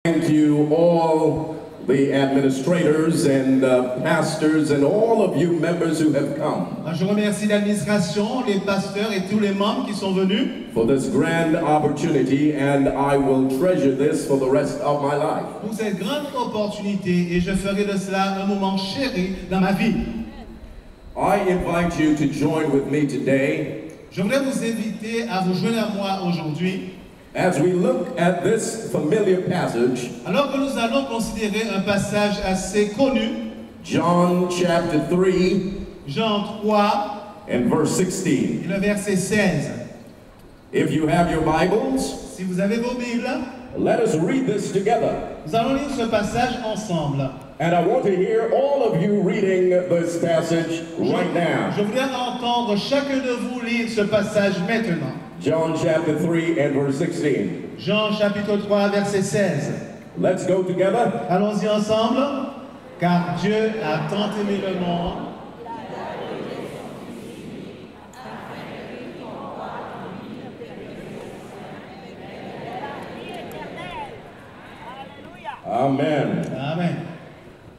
Thank you all the administrators and pastors and all of you members who have come. Je remercie l'administration, les pasteurs et tous les membres qui sont venus for this grand opportunity, and I will treasure this for the rest of my life. pour cette grande opportunité et je ferai de cela un moment chéri dans ma vie. I invite you to join with me today Je voudrais vous inviter à vous joindre à moi aujourd'hui as we look at this familiar passage, alors que nous allons considérer un passage assez connu, John chapter 3 Jean 3 and verse et 16. le verset 16. If you have your Bibles, Si vous avez vos Bibles, let us read this together. nous allons lire ce passage ensemble. And I want to hear all of you reading this passage right now. Je voudrais entendre chacun de vous lire ce passage maintenant. John chapter 3 and verse 16. Jean chapitre 3 verset 16. Let's go together. Allons-y ensemble. Car Dieu a tant aimé le monde Amen. Amen.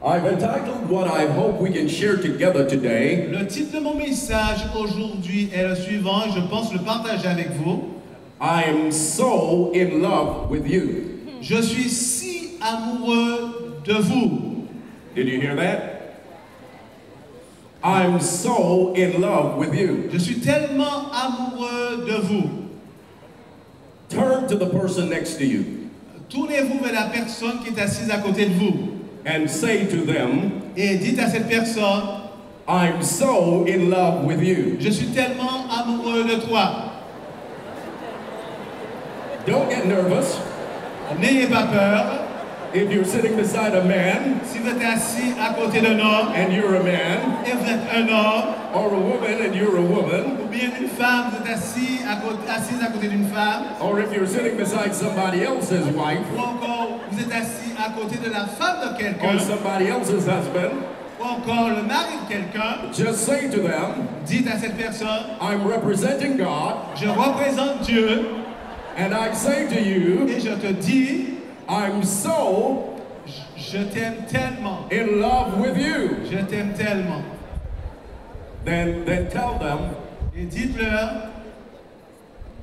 I've entitled what I hope we can share together today, Le titre de mon message aujourd'hui est le suivant, et je pense le partager avec vous. I am so in love with you. Je suis si amoureux de vous. Did you hear that? I'm so in love with you. Je suis tellement amoureux de vous. Turn to the person next to you Tournez-vous vers la personne qui est assise à côté de vous and say to them, et dites à cette personne, I'm so in love with you. je suis tellement amoureux de toi. Don't get nervous. N'ayez pas peur. If you're sitting beside a man Si vous êtes assis à côté d'un homme and you're a man, et vous êtes un homme, or a woman and you're a woman, ou bien une femme, vous êtes assise à côté d'une femme, or if you're sitting beside somebody else's wife ou encore vous êtes assis à côté de la femme de or quelqu'un, somebody else's husband, ou encore le mari de quelqu'un, just say to them, dites à cette personne, I'm representing God, je représente Dieu and I say to you, et je te dis, I'm so je t'aime tellement, in love with you. je t'aime tellement. Then tell them, Et dites-leur,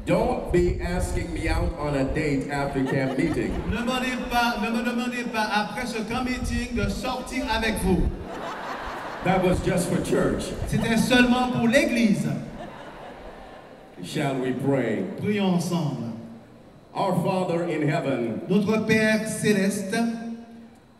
don't be asking me out on a date after camp meeting. ne me demandez pas après ce camp meeting de sortir avec vous. That was just for church. C'était seulement pour l'église. Shall we pray? Prions ensemble. Our Father in heaven, Notre Père céleste,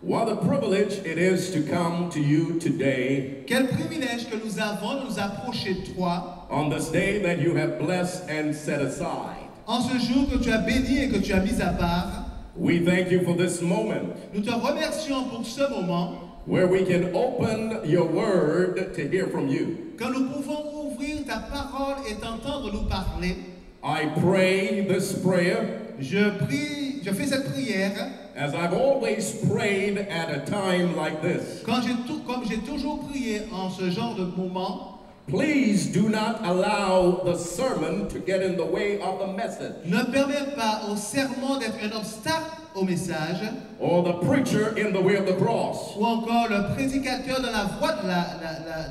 what a privilege it is to come to you today quel privilège que nous avons de nous approcher de toi on this day that you have blessed and set aside. en ce jour que tu as béni et que tu as mis à part. We thank you for this moment Nous te remercions pour ce moment where we can open your word to hear from you. quand nous pouvons ouvrir ta parole et t'entendre nous parler. I pray this prayer Je fais cette prière as I've always prayed at a time like this. comme j'ai toujours prié en ce genre de moment. Please do not allow the sermon to get in the way of the message Ne permets pas au sermon d'être un obstacle au message or the preacher in the way of the cross. ou encore le prédicateur dans la voie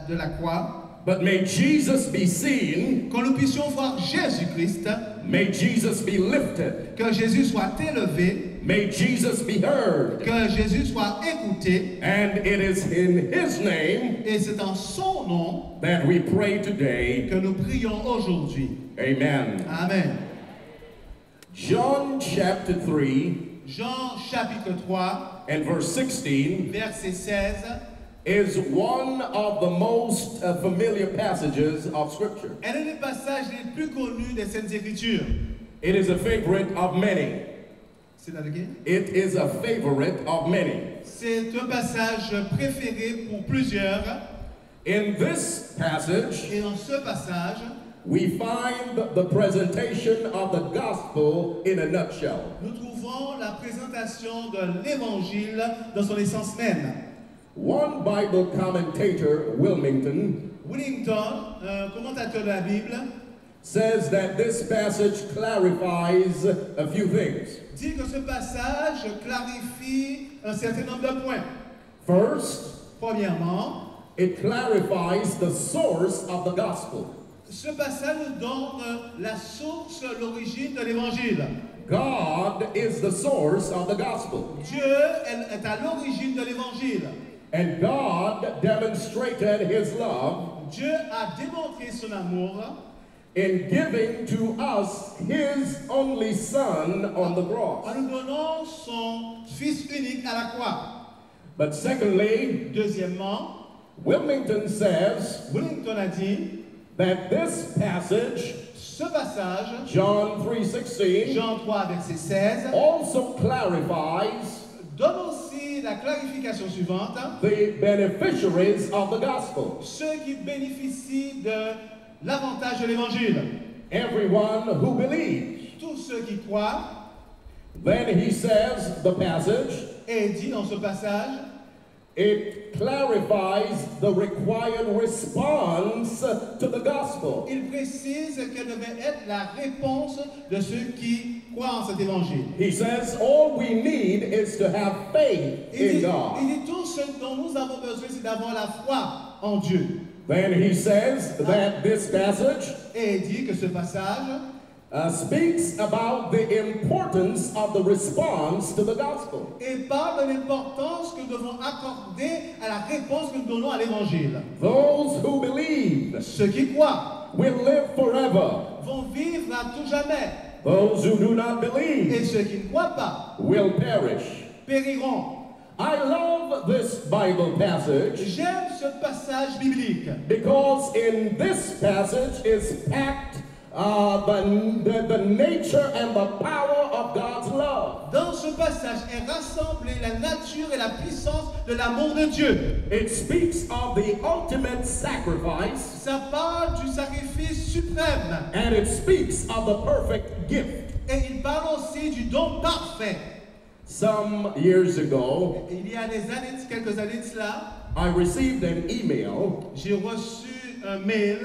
de la croix. But may Jesus be seen, Que nous puissions voir Jésus-Christ, may Jesus be lifted, que Jésus soit élevé, may Jesus be heard, que Jésus soit écouté, and it is in His name et c'est en son nom that we pray today. que nous prions aujourd'hui. Amen. Amen. John chapter 3 Jean chapitre 3, and verse 16 verset 16, is one of the most familiar passages of Scripture. est l'un des passages les plus connus des Saintes Écritures. It is a favorite of many. C'est là lequel? It is a favorite of many. C'est un passage préféré pour plusieurs. In this passage, Et dans ce passage, we find the presentation of the gospel in a nutshell. nous trouvons la présentation de l'Évangile dans son essence même. One Bible commentator, Wilmington, Willington, un commentateur de la Bible, says that this passage clarifies a few things. Dit que ce passage clarifie un certain nombre de points. First, Premièrement, it clarifies the source of the gospel. ce passage nous donne la source, l'origine de l'évangile. God is the source of the gospel. Dieu est à l'origine de l'évangile. And God demonstrated his love Dieu a démontré son amour in giving to us his only son on the cross. en nous donnant son Fils unique à la croix. But secondly, Deuxièmement, Wilmington says Wellington a dit, that this passage, ce passage, John 3:16, Jean 3, verset 16, also clarifies donne aussi la clarification suivante. the beneficiaries of the gospel. Ceux qui bénéficient de l'avantage de l'évangile. Everyone who believes. Tous ceux qui croient. Then he says, the passage, Et dit dans ce passage, it clarifies the required response to the gospel. il précise quelle devait être la réponse de ceux qui croient en cet évangile. He says all we need is to have faith in Il God. dit tout ce dont nous avons besoin, c'est d'avoir la foi en Dieu. Then he says that this passage Et il dit que ce passage speaks about the importance of the response to the gospel. et parle de l'importance que nous devons accorder à la réponse que nous donnons à l'évangile. Those who believe Ceux qui croient will live forever. vont vivre à tout jamais. Those who do not believe Et ceux qui ne croient pas will perish. périront. I love this Bible passage J'aime ce passage biblique because in this passage is packed the nature and the power of God's love. Dans ce passage est rassemblée la nature et la puissance de l'amour de Dieu. It speaks of the ultimate sacrifice Ça parle du sacrifice suprême and it speaks of the perfect gift. et il parle aussi du don parfait. Some years ago, Il y a quelques années de cela, I received an email. j'ai reçu un mail.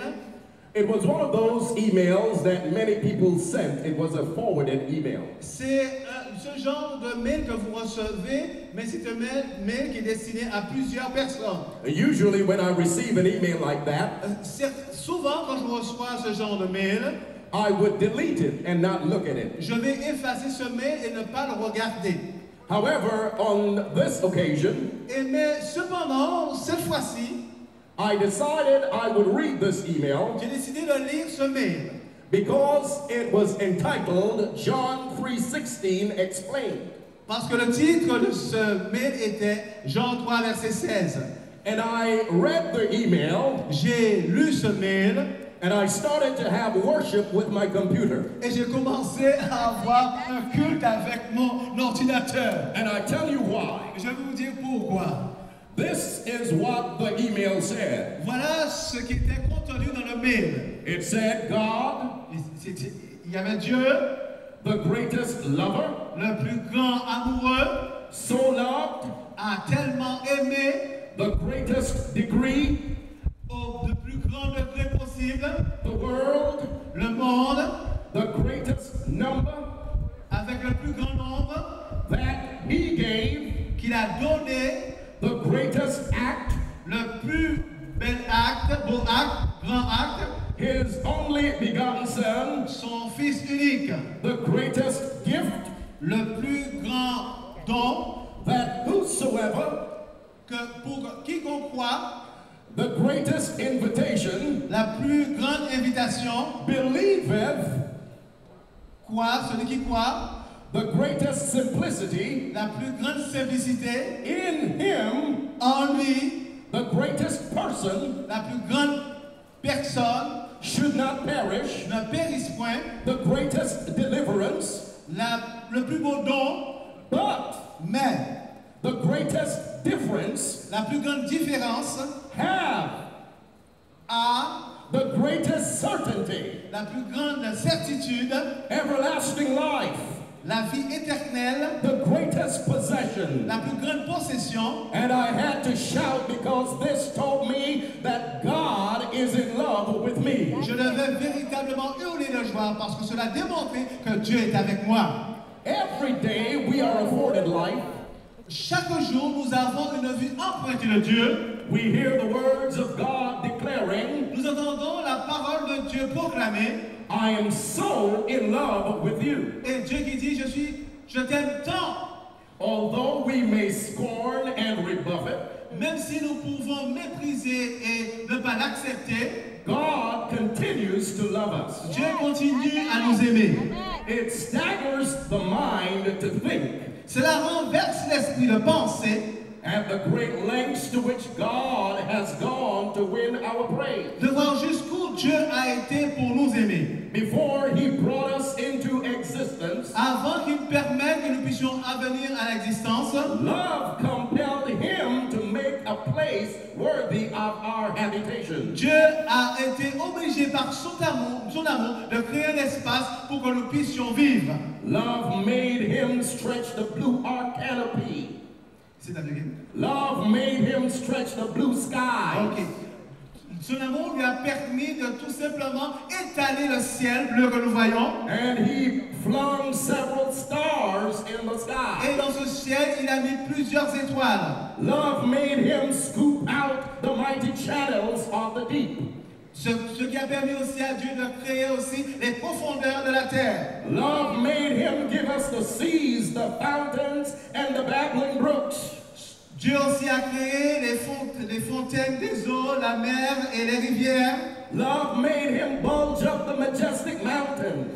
It was one of those emails that many people sent. It was a forwarded email. C'est ce genre de mail que vous recevez, mais c'est un mail qui est destiné à plusieurs personnes. Usually when I receive an email like that, Souvent, quand je reçois ce genre de mail, I would delete it and not look at it. je vais effacer ce mail et ne pas le regarder. However, on this occasion, Mais cependant, cette fois-ci, I decided I would read this email j'ai décidé de lire ce mail because it was entitled John 3:16 Explained. parce que le titre de ce mail était Jean 3, verset 16. And I read the email J'ai lu ce mail and I started to have worship with my computer. et j'ai commencé à avoir un culte avec mon ordinateur. And I tell you why. Je vais vous dire pourquoi. This is what the email said. Voilà ce qui était contenu dans le mail. It said, God, Il y avait Dieu, the greatest lover, le plus grand amoureux, so loved, a tellement aimé the greatest degree, au plus grand degré possible the world, le monde the greatest number, avec le plus grand nombre that he gave, qu'il a donné the greatest act, le plus bel acte, beau acte, grand acte, his only begotten son, son Fils unique, the greatest gift, le plus grand don, that whosoever, que pour quiconque croit, the greatest invitation, la plus grande invitation, believeth, celui qui croit, the greatest simplicity, la plus grande simplicité, in him, en lui, the greatest person, la plus grande personne, should not perish, ne périsse point, the greatest deliverance, le plus beau don, but mais the greatest difference, la plus grande différence, have a the greatest certainty, la plus grande certitude, everlasting life, la vie éternelle, the greatest possession. la plus grande possession. And I had to shout because this told me that God is in love with me. Je devais véritablement hurler de joie parce que cela démontrait que Dieu est avec moi. Every day we are afforded life. Chaque jour, nous avons une vie empruntée de Dieu. We hear the words of God declaring, Nous entendons la parole de Dieu proclamer. I am so in love with you. Et Dieu qui dit, je t'aime tant. Although we may scorn and rebuff it, Même si nous pouvons mépriser et ne pas l'accepter, God continues to love us. Dieu continue à nous aimer. It staggers the mind to think Cela renverse l'esprit de penser at the great lengths to which God has gone to win our praise. de voir jusqu'où Dieu a été pour nous aimer. Before he brought us into existence, Avant qu'il permette que nous puissions advenir à l'existence, love compelled him to make a place worthy of our habitation. Dieu a été obligé par son amour de créer un espace pour que nous puissions vivre. Love made him stretch the blue arc canopy. C'est-à-dire, Love made him stretch the blue sky. ok. Son amour lui a permis de tout simplement étaler le ciel bleu que nous voyons. And he flung several stars in the sky. Et dans ce ciel, il a mis plusieurs étoiles. Love made him scoop out the mighty channels of the deep. Ce qui a permis aussi à Dieu de créer aussi les profondeurs de la terre. Love made him give us the seas, the fountains, and the babbling brooks. Dieu aussi a créé les fontaines des eaux, la mer et les rivières. Love made him bulge up the majestic mountains.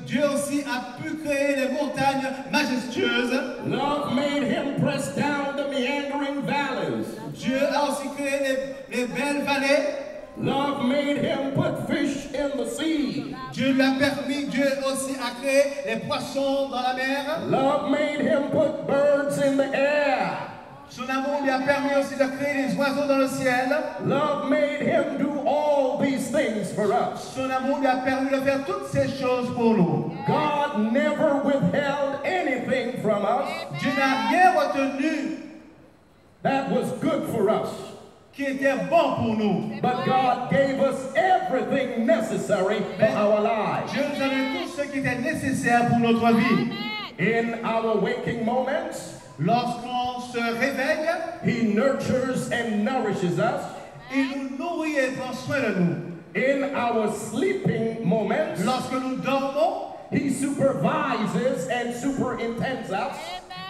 Dieu aussi a pu créer les montagnes majestueuses. Love made him press down the meandering valleys. Dieu a aussi créé les belles vallées. Love made him put fish in the sea. Dieu lui a permis, Dieu aussi a créé les poissons dans la mer. Love made him put birds in the air. Son amour lui a permis aussi de créer les oiseaux dans le ciel. Love made him do all these things for us. Son amour lui a permis de faire toutes ces choses pour nous. God never withheld anything from us Dieu n'a rien retenu that was good for us. qui était bon pour nous. But God gave us everything necessary for our lives. Dieu nous a donné tout ce qui était nécessaire pour notre vie. In our waking moments, Lorsqu'on se réveille, He nurtures and nourishes us. il nous nourrit et prend soin de nous. In our sleeping moments, Lorsque nous dormons, He supervises and superintends us.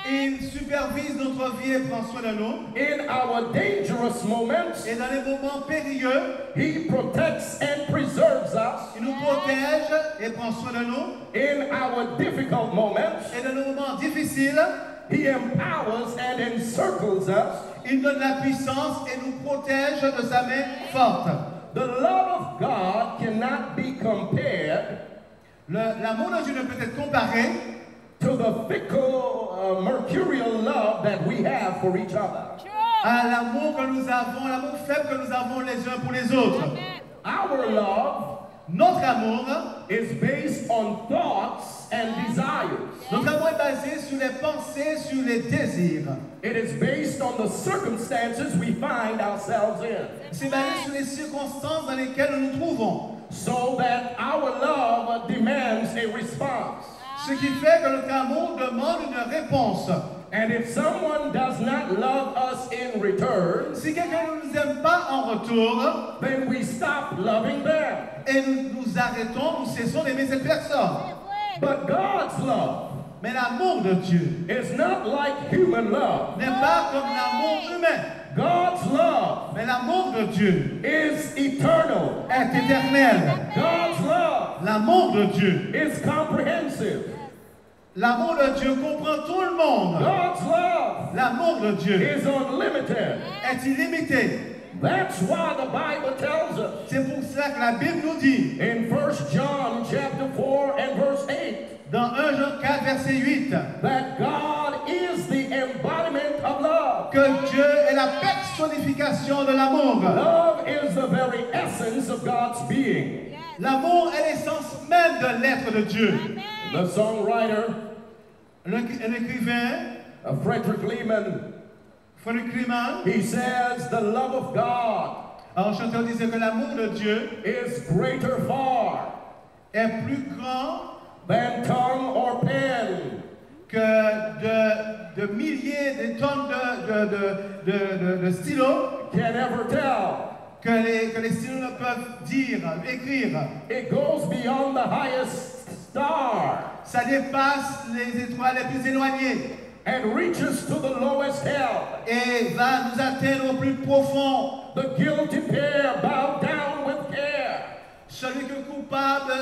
il supervise notre vie et prend soin de nous. In our dangerous moments, Et dans les moments périlleux, He protects and preserves us. il nous protège et prend soin de nous. In our difficult moments, Et dans nos moments difficiles, He empowers and encircles us. il donne la puissance et nous protège de sa main forte. The love of God cannot be compared L'amour de Dieu ne peut être comparé to the fickle, mercurial love that we have for each other. à l'amour que nous avons, l'amour faible que nous avons les uns pour les autres. Our love Notre amour, is based on thoughts and desires. notre amour est basé sur les pensées, sur les désirs. It is based on the circumstances we find ourselves in. C'est basé sur les circonstances dans lesquelles nous nous trouvons. So that our love demands a response. Ce qui fait que notre amour demande une réponse. And if someone does not love us in return, Si quelqu'un ne nous aime pas en retour, then we stop loving them. et nous arrêtons, nous cessons d'aimer cette personne. But God's love Mais l'amour de Dieu is not like human love. n'est pas comme l'amour humain. God's love Mais l'amour de Dieu is eternal. est éternel. God's love L'amour de Dieu, is comprehensive. l'amour de Dieu comprend tout le monde. God's love L'amour de Dieu is unlimited. est illimité. That's why the Bible tells us C'est pour cela que la Bible nous dit, in 1 John chapter 4 and verse 8 dans 1 Jean 4, verset 8, that God is the embodiment of love. que Dieu est la personnification de l'amour. Love is the very essence of God's being. L'amour est l'essence même de l'être de Dieu. The songwriter Un écrivain, Frederick Lehman, Frédéric Lehman, he says the love of God un chanteur disait que l'amour de Dieu is greater far est plus grand than tongue or pen. que de milliers, de tonnes de stylos Can ever tell. que les stylos ne peuvent dire, écrire. It goes beyond the highest star Ça dépasse les étoiles les plus éloignées and reaches to the lowest hell. et va nous atteindre au plus profond. The guilty pair bow down with care. Celui que coupable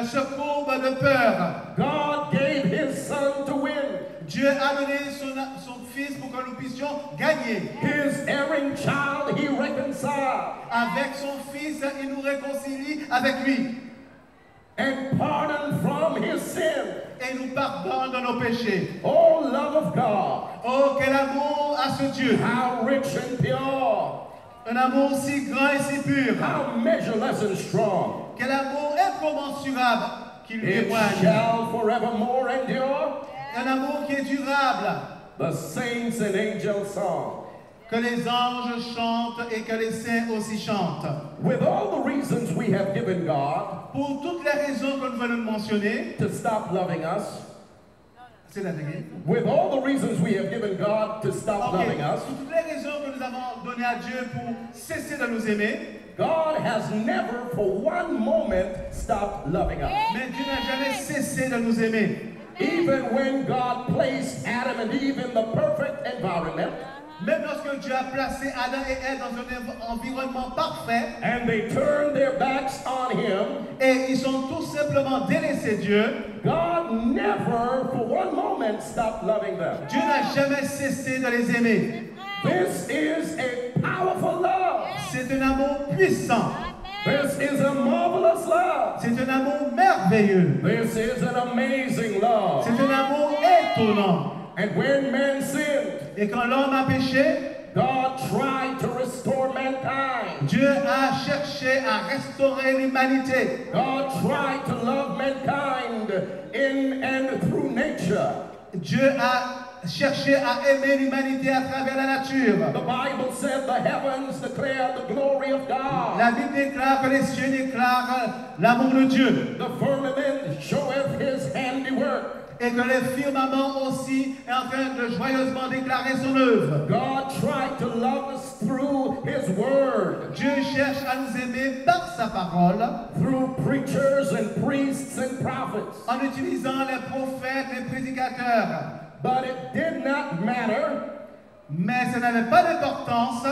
se courbe de peur. God gave his son to win. Dieu a donné son fils pour que nous puissions gagner. His erring child he reconciled Avec son fils, il nous réconcilie avec lui and pardoned from his sin. et nous pardonne de nos péchés. Oh, love of God, Oh, quel amour à ce Dieu! how rich and pure, Un amour si grand et si pur. how measureless and strong. Quel amour incommensurable qu'il It témoigne. shall forevermore endure. Un amour qui est durable. The saints and angels song. Que les anges chantent et que les saints aussi chantent. With all the reasons we have given God Pour toutes les raisons que nous venons de mentionner, to stop loving us, c'est la dernière. with all the reasons we have given God to stop Ok. loving us, Pour toutes les raisons que nous avons données à Dieu pour cesser de nous aimer, God has never for one moment stopped loving us. mais Dieu n'a jamais cessé de nous aimer. Even when God placed Adam and Eve in the perfect environment, Même lorsque Dieu a placé Adam et Ève dans un environnement parfait, and they turned their backs on him, et ils ont tout simplement délaissé Dieu, God never for one moment stopped loving them. Dieu n'a jamais cessé de les aimer. This is a powerful love. C'est un amour puissant. This is a marvelous love. C'est un amour merveilleux. This is an amazing love. C'est un amour étonnant. And when man sinned, Et quand l'homme a péché, God tried to restore mankind. Dieu a cherché à restaurer l'humanité. God tried to love mankind in and through nature. Dieu a cherché à aimer l'humanité à travers la nature. The Bible said the heavens declare the glory of God. La Bible déclare que les cieux déclarent l'amour de Dieu. The firmament showeth his handiwork. Et que le firmament aussi est en train de joyeusement déclarer son œuvre. God tried to love us through his word, Dieu cherche à nous aimer par sa parole, through preachers and priests and prophets. en utilisant les prophètes, les prédicateurs. But it did not matter Mais ça n'avait pas d'importance,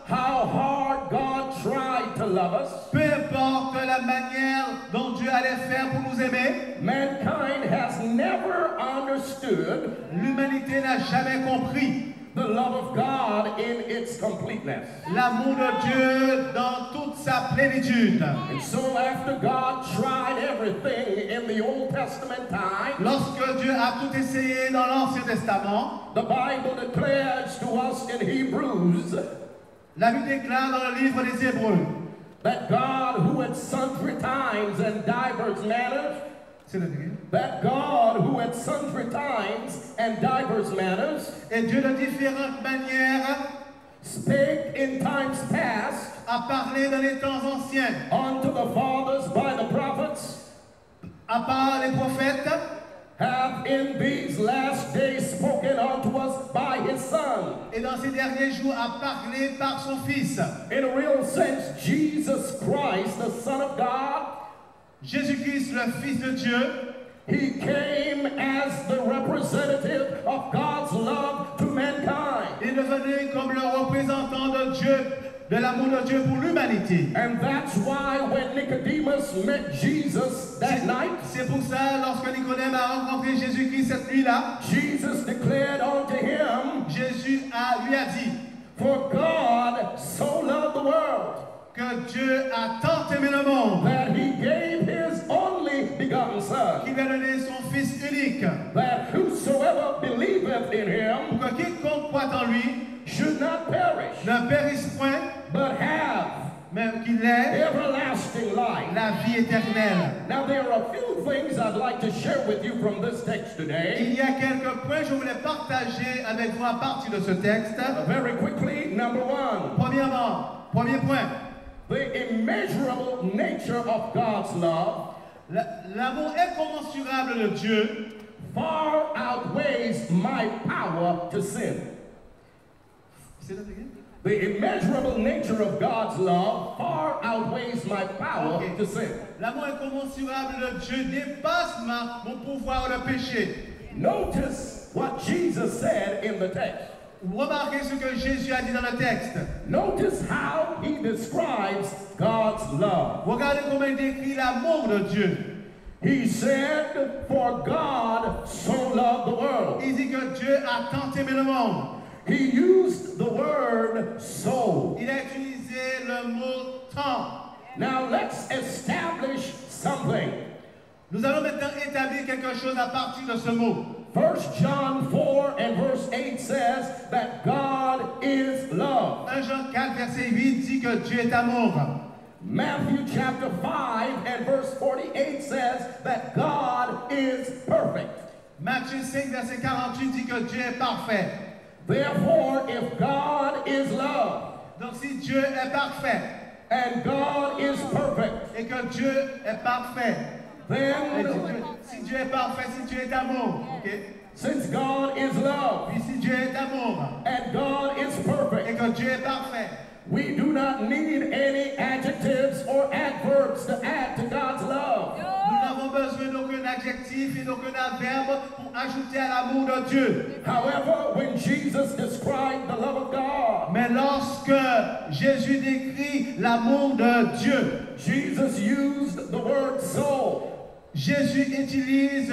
how hard God tried to love us. peu importe la manière dont Dieu allait faire pour nous aimer. Mankind has never understood L'humanité n'a jamais compris the love of God in its completeness. l'amour de Dieu dans toute sa plénitude. And so after God tried everything in the Old Testament time, Lorsque Dieu a tout essayé dans l'Ancien Testament, the Bible declares to us in Hebrews la Bible déclare dans le livre des Hébreux, that God, who at sundry times and divers manners, c'est le dernier, that God, who at sundry times and divers manners, et Dieu de différentes manières spake in times past a parlé dans les temps anciens, unto the fathers by the prophets, à part les prophètes, hath in these last days spoken unto us by his Son. et dans ces derniers jours a parlé par son Fils. In a real sense, Jesus Christ, the Son of God, Jésus-Christ, le Fils de Dieu, he came as the representative of God's love to mankind. est devenu comme le représentant de Dieu, de l'amour de Dieu pour l'humanité. And that's why when Nicodemus met Jesus that night, C'est pour ça, lorsque Nicodème a rencontré Jésus-Christ cette nuit-là, Jesus declared unto him, Jésus lui a dit for God so loved the world, que Dieu a tant aimé le monde that he gave his only begotten Son, qu'il a donné son Fils unique, that whosoever believeth in him pour que quiconque croit en lui should not perish, ne périsse point, but have mais qu'il est everlasting life. la vie éternelle. Now, there are a few things I'd like to share with you from this text today. Il y a quelques points que je voulais partager avec vous à partir de ce texte. Very quickly, number one, Premièrement, premier point, the immeasurable nature of God's love l'amour incommensurable de Dieu far outweighs my power to sin. Say that again? The immeasurable nature of God's love far outweighs my power Okay. to sin. L'amour incommensurable de Dieu dépasse mon pouvoir de péché. Notice what Jesus said in the text. Remarquez ce que Jésus a dit dans le texte. Notice how he describes God's love. Regardez comment il décrit l'amour de Dieu. He said, "For God so loved the world." Il dit que Dieu a tant aimé le monde. He used the word so. Il a utilisé le mot tant. Now let's establish something. Nous allons maintenant établir quelque chose à partir de ce mot. 1 John 4 and verse 8 says that God is love. 1 Jean 4, verset 8 dit que Dieu est amour. Matthew chapter 5 and verse 48 says that God is perfect. Matthieu 5, verset 48 dit que Dieu est parfait. Therefore, if God is love Donc si Dieu est parfait and God is perfect, et que Dieu est parfait, et then si Dieu est parfait, si Dieu est amour, ok? since God is love Puis si Dieu est amour and God is et perfect, que Dieu est parfait, we do not need any adjectives or adverbs to add to God's love. nous n'avons besoin d'aucun adjectif et d'aucun adverbe pour ajouter à l'amour de Dieu. However, when Jesus described the love of God, Mais lorsque Jésus décrit l'amour de Dieu, Jesus used the word so. Jésus utilise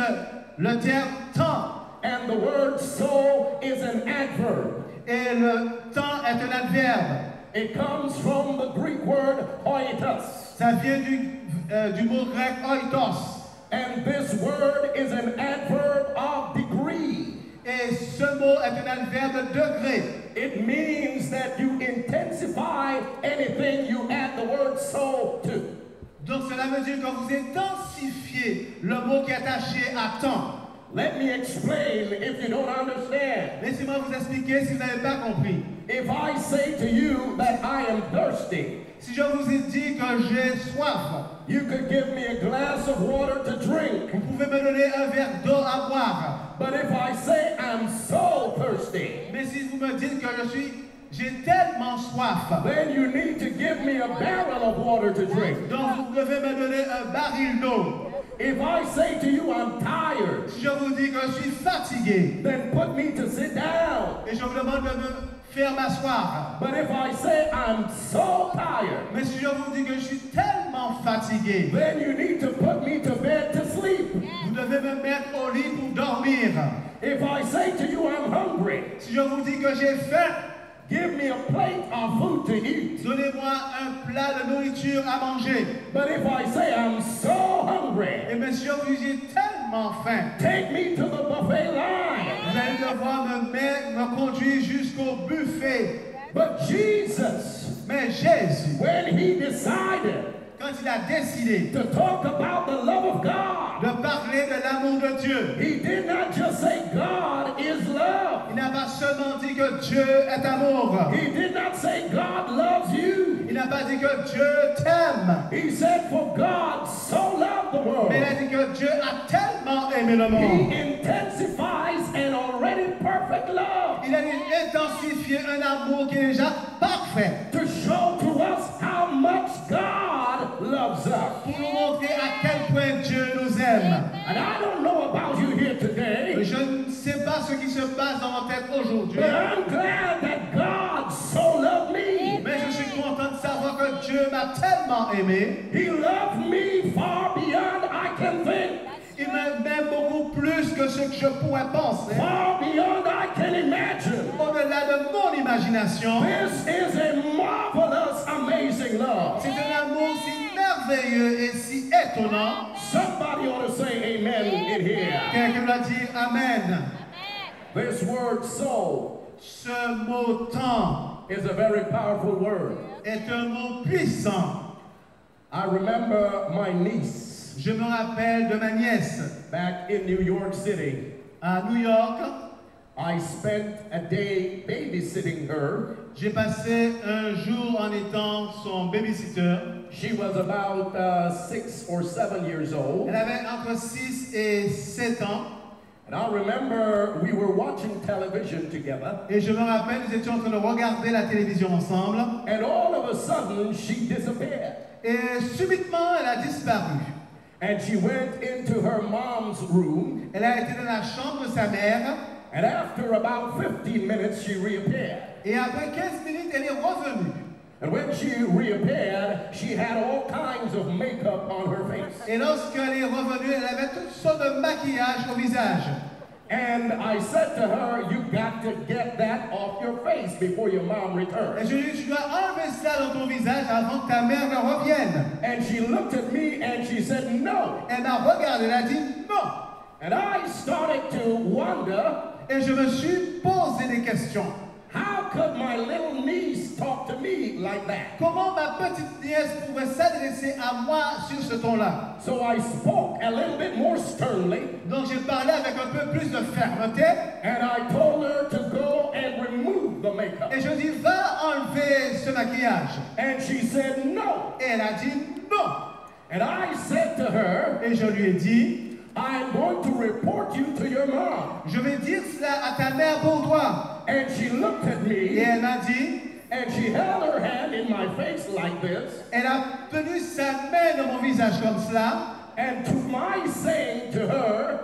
le terme temps. And the word so is an adverb. Et le temps est un adverbe. It comes from the Greek word oitos. Ça vient du mot grec oitos. And this word is an adverb of degree. Et ce mot est un adverbe de degré. It means that you intensify anything you add the word so to. Donc cela veut dire que vous intensifiez le mot qui est attaché à temps. Let me explain if you don't understand. Laissez-moi vous expliquer si vous n'avez pas compris. If I say to you that I am thirsty, Si je vous ai dit que j'ai soif, you could give me a glass of water to drink. vous pouvez me donner un verre d'eau à boire. But if I say I'm so thirsty, Mais si vous me dites que j'ai tellement soif, then you need to give me a barrel of water to drink. donc vous devez me donner un baril d'eau. If I say to you I'm tired, Si je vous dis que je suis fatigué then put me to sit down. et je vous demande de me faire m'asseoir. But if I say I'm so tired, Mais si je vous dis que je suis tellement fatigué, then you need to put me to bed to sleep. vous devez me mettre au lit pour dormir. If I say to you I'm hungry, Si je vous dis que j'ai faim, give me a plate of food to eat. donnez-moi un plat de nourriture à manger. But if I say I'm so hungry, Et bien si je vous dis j'ai tellement faim, take me to the buffet line. vous allez devoir me conduire jusqu'au buffet. But Jesus, Mais Jésus, when he decided quand il a décidé to talk about the love of God, de parler de l'amour de Dieu, he did not just say God is love. il n'a pas seulement dit que Dieu est amour. He did not say God loves you. Il n'a pas dit que Dieu t'aime. He said for God so loved the world. Mais il a dit que Dieu a tellement aimé le monde. He intensifies an already perfect love Il a intensifié un amour qui est déjà parfait to show to us how much God loves us. pour nous montrer à quel point Dieu nous aime. And I don't know about you here today, Je ne sais pas ce qui se passe dans votre tête aujourd'hui, but I'm glad that God so loved me. mais je suis content de savoir que Dieu m'a tellement aimé. He loved me far beyond I can think, Il m'aime beaucoup plus que ce que je pourrais penser, far beyond I can imagine. au-delà de mon imagination. This is a marvelous, amazing love. C'est un amour si merveilleux et si étonnant. Somebody ought to say amen in here. Quelqu'un doit dire Amen. This word so Ce mot temps is a very powerful word. est un mot puissant. I remember my niece Je me rappelle de ma nièce back in New York City. à New York. I spent a day babysitting her. J'ai passé un jour en étant son babysitter. She was about 6 or 7 years old. Elle avait entre 6 et 7 ans. And I remember we were watching television together. Et je me rappelle, nous étions en train de regarder la télévision ensemble. And all of a sudden, she disappeared. Et subitement, elle a disparu. And she went into her mom's room. Elle a été dans la chambre de sa mère. And after about 15 minutes, she reappeared. Et après 15 minutes, elle est revenue. And when she reappeared, she had all kinds of makeup on her face. Et lorsqu'elle est revenue, elle avait toutes sortes de maquillage au visage. And I said to her, you got to get that off your face before your mom Et returns. je lui ai dit, tu dois enlever ça dans ton visage avant que ta mère ne revienne. And she looked at me and she said, no. Elle m'a regardé, elle a dit non. And I started to wonder, Et je me suis posé des questions. how could my little niece talk to me like that? Comment ma petite nièce pouvait s'adresser à moi sur ce ton-là? So I spoke a little bit more sternly, Donc j'ai parlé avec un peu plus de fermeté. and I told her to go and remove the makeup. Et je dis, va enlever ce maquillage. And she said, no. Et elle a dit non. And I said to her, Et je lui ai dit, I'm going to report you to your mom. je vais dire cela à ta mère pour toi. And she looked at Et me, elle m'a dit, and she held her hand in my face like this. elle a tenu sa main dans mon visage comme cela. And to my saying to her,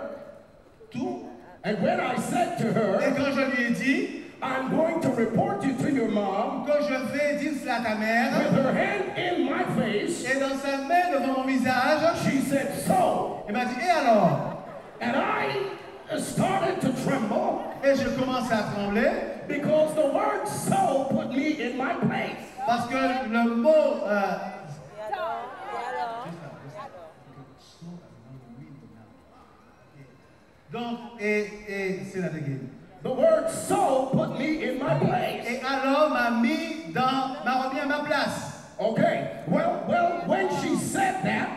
Tout. and when I said to Et her, quand je lui ai dit, I'm going to report you to your mom, quand je vais dire cela à ta mère, with her hand in my face, et dans sa main devant mon visage, she said, so. elle m'a dit, et alors? And I started to tremble Et je commence à trembler, because the word so put me in my place. parce que le mot donc, et c'est la dégaine. The word so put me in my place. Et alors m'a remis à ma place. Okay, well, when she said that,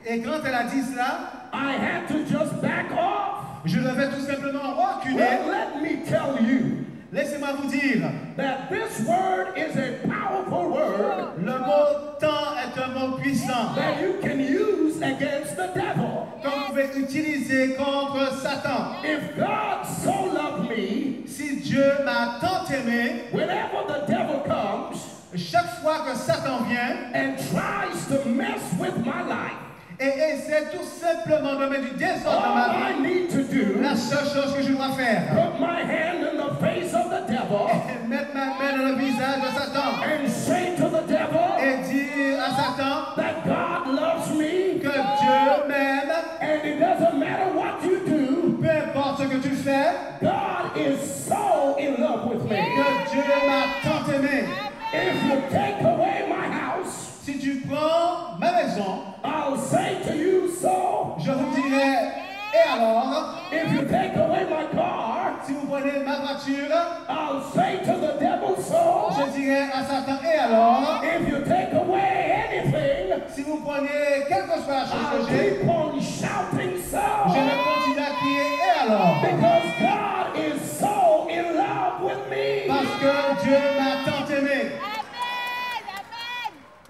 Et quand elle a dit cela, I had to just back off. je devais tout simplement reculer. Well, let me tell you Laissez-moi vous dire, that this word is a powerful word le mot temps est un mot puissant that you can use against the devil. que vous pouvez utiliser contre Satan. If God so loved me, Si Dieu m'a tant aimé, whenever the devil comes chaque fois que Satan vient and tries to mess with my life, et essaie tout simplement de mettre du désordre dans all ma I vie, need to do la seule chose que je dois faire, put my hand in the face of the devil est mettre ma main dans le visage de Satan and say to the devil et dire à Satan that God loves me, que Dieu m'aime, and it doesn't matter what you do, peu importe ce que tu fais, God is so in love with me. que Dieu m'a tant aimé. If you take away my house, Si tu prends ma maison, I'll say to you so. je vous dirai, et alors, If you take away my car, si vous prenez ma voiture, I'll say to the devil so. je dirai à Satan, et alors, If you take away anything, si vous prenez quelle que soit la chose I'll que j'ai, keep on shouting je so. vais continuer à crier, et alors, Because God is so in love with me. parce que Dieu m'a tant aimé.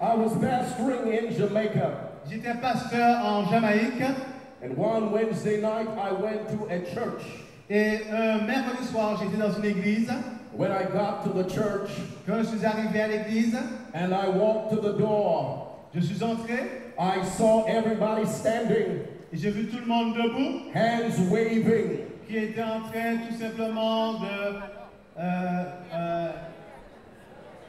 I was pastoring in Jamaica, J'étais pasteur en Jamaïque, and one Wednesday night I went to a church. et un mercredi soir, j'étais dans une église. When I got to the church Quand je suis arrivé à l'église, and I walked to the door, je suis entré, I saw everybody standing, et j'ai vu tout le monde debout, hands waving. qui était en train tout simplement de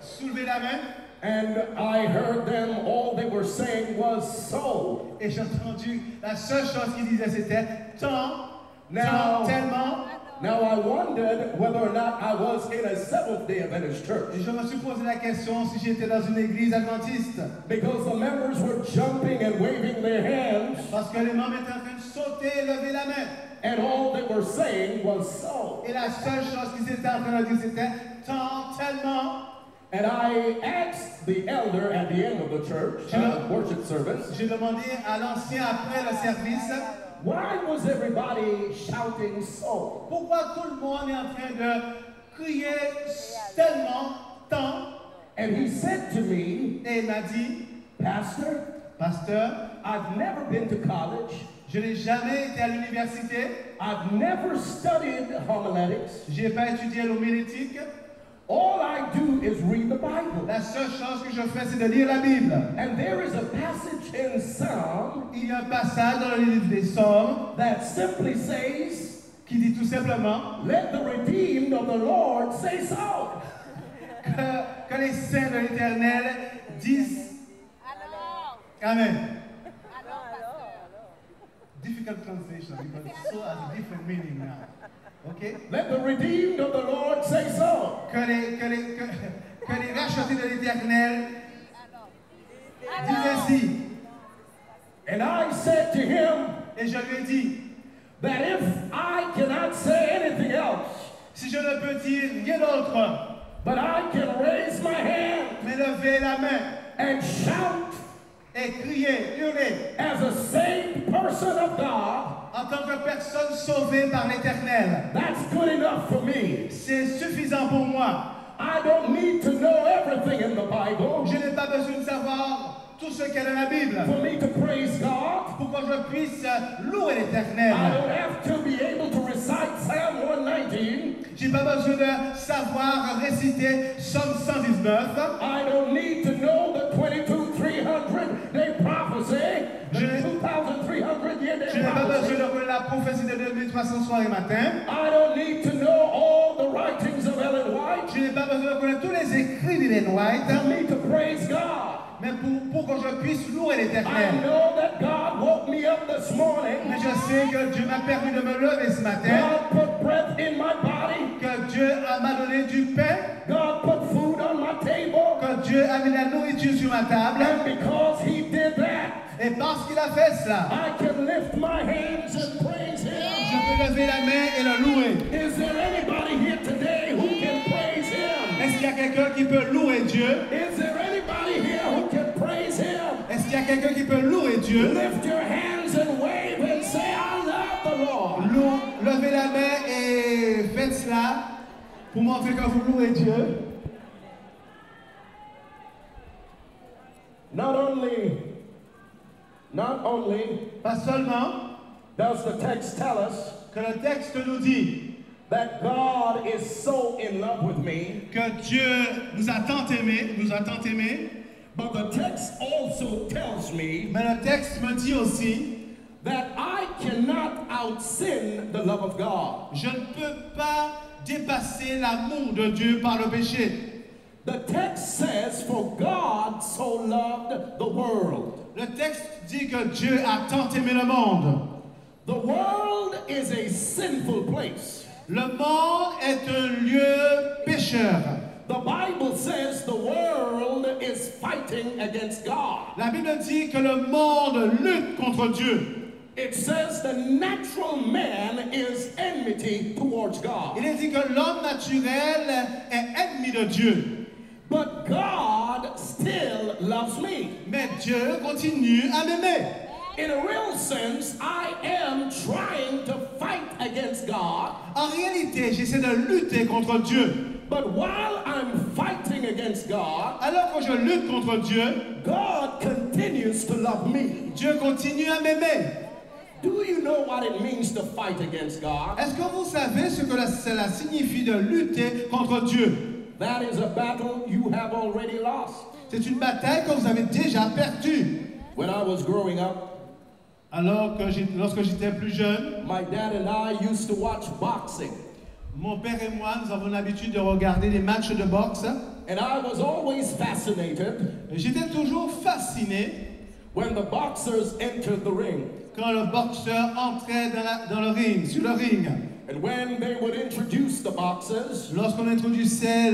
soulever la main. And I heard them, all they were saying was so. Et j'ai entendu, la seule chose qu'ils disaient c'était tant, Now, tellement. now I wondered whether or not I was in a Seventh-day Adventist church, Et je me suis posé la question si j'étais dans une église adventiste. because the members were jumping and waving their hands, Parce que les membres étaient en train de sauter et lever la main. and all they were saying was so. Et la seule chose qu'ils étaient en train de dire c'était tant, tellement. And I asked the elder at the end of the church, worship service, J'ai demandé à l'ancien après le service, why was everybody shouting so? pourquoi tout le monde est en train de crier tellement, tant. And he said to me, Et il m'a dit, Pastor, pasteur, I've never been to college. je n'ai jamais été à l'université, I've never studied homiletics. je n'ai pas étudié l'homilétique. All I do is read the Bible. La seule chose que je fais, c'est de lire la Bible. And there is a passage in Psalm Il y a un passage dans le livre des Psaumes that simply says, qui dit tout simplement let the redeemed of the Lord say so. que les saints de l'Éternel disent Amen. Difficult translation because so has a different meaning now. Okay? Let the redeemed of the Lord say so. Que les rachetés de l'Éternel disent ainsi. And I said to him Et je lui ai dit, that if I cannot say anything else, si je ne peux dire rien d'autre, but I can raise my hand mais lever la main and shout et crier, hurler, as a saved person of God, en tant que personne sauvée par l'Éternel, that's good enough for me. c'est suffisant pour moi. I don't need to know everything in the Bible Je n'ai pas besoin de savoir tout ce qu'il y a dans la Bible for me to praise God. pour que je puisse louer l'Éternel. I don't have to be able to recite Psalm 119. J'ai pas besoin de savoir réciter Psaume 119. I don't need to know the 22,300 day prophecy, the 2,300 year Je day n'ai pas besoin prophecy. de connaître la prophétie de 2300 soirs et matins. I don't need to know all the writings of Ellen White Je n'ai pas besoin de connaître tous les écrits d'Ellen White. for me to praise God. Mais pour que je puisse louer I l'Éternel. know that God woke me up this morning. Mais je sais que Dieu m'a permis de me lever ce matin. God put breath in my body. Que Dieu m'a donné du pain. God put food on my table. Que Dieu a mis la nourriture sur ma table. And because He did that, Et parce qu'il a fait cela, I can lift my hands and praise Him. je peux lever la main et le louer. Is there anybody here today who can praise Him? Est-ce qu'il y a quelqu'un qui peut louer Dieu? Is there anybody here who can praise Him? Est-ce qu'il y a quelqu'un qui peut louer Dieu? Lift your hands and wave and say, I love the Lord. Levez la main et faites cela pour montrer que vous louez Dieu. Not only Pas seulement does the text tell us que le texte nous dit that God is so in love with me, que Dieu nous a tant aimés, but the text also tells me mais le texte me dit aussi, that I cannot out-sin the love of God. je ne peux pas dépasser l'amour de Dieu par le péché. The text says, for God so loved the world. Le texte dit que Dieu a tant aimé le monde. The world is a sinful place. Le monde est un lieu pécheur. The Bible says the world is fighting against God. La Bible dit que le monde lutte contre Dieu. It says the natural man is enmity towards God. Il est dit que l'homme naturel est ennemi de Dieu. But God still loves me. Mais Dieu continue à m'aimer. In a real sense, I am trying to fight against God. En réalité, j'essaie de lutter contre Dieu. But while I'm fighting against God, Alors que je lutte contre Dieu, God continues to love me. Dieu continue à m'aimer. Do you know what it means to fight against God? Est-ce que vous savez ce que cela signifie de lutter contre Dieu? That is a battle you have already lost. C'est une bataille que vous avez déjà perdue. When I was growing up, Lorsque j'étais plus jeune, my dad and I used to watch boxing. mon père et moi, nous avons l'habitude de regarder les matchs de boxe. And I was always fascinated J'étais toujours fasciné when the boxers entered the ring. quand le boxeur entrait dans le ring, sur le ring. And when they would introduce the boxers, Lorsqu'on introduisait,